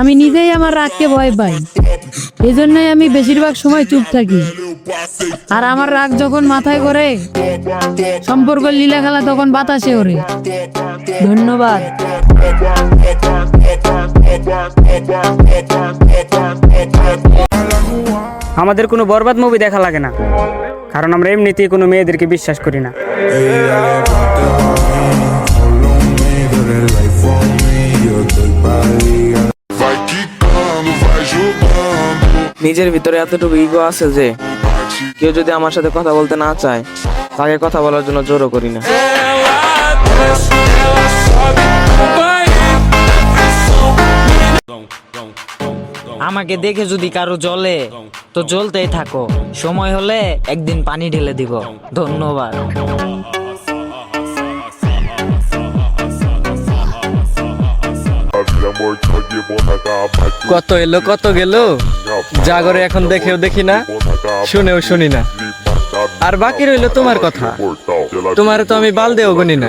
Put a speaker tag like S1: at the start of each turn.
S1: আমি নিজেই আমার রাগকে ভয় পাই, এজন্যই আমি বেশিরভাগ সময় চুপ থাকি। আর আমার রাগ যখন মাথায় করে সম্পর্ক লীলা খেলা তখন বাতাসে ওড়ে। ধন্যবাদ।
S2: আমাদের কোনো বরবাদ মুভি দেখা লাগে না, কারণ আমরা এমনিতেই কোনো মেয়েদেরকে বিশ্বাস করি না।
S3: নিজের ভিতরে এতটুকু ইগো আছে যে কেউ যদি আমার সাথে কথা বলতে না চায়, তাকে কথা বলার জন্য জোরও করি না।
S4: আমাকে দেখে যদি কারো জ্বলে তো জ্বলতেই থাকো, সময় হলে একদিন পানি ঢেলে দিব। ধন্যবাদ।
S5: কত এলো কত গেল, জাগরে এখন দেখেও দেখি না, শুনেও শুনি না। আর বাকি রইলো তোমার কথা, তোমার তো আমি বাল দেও গুনি না।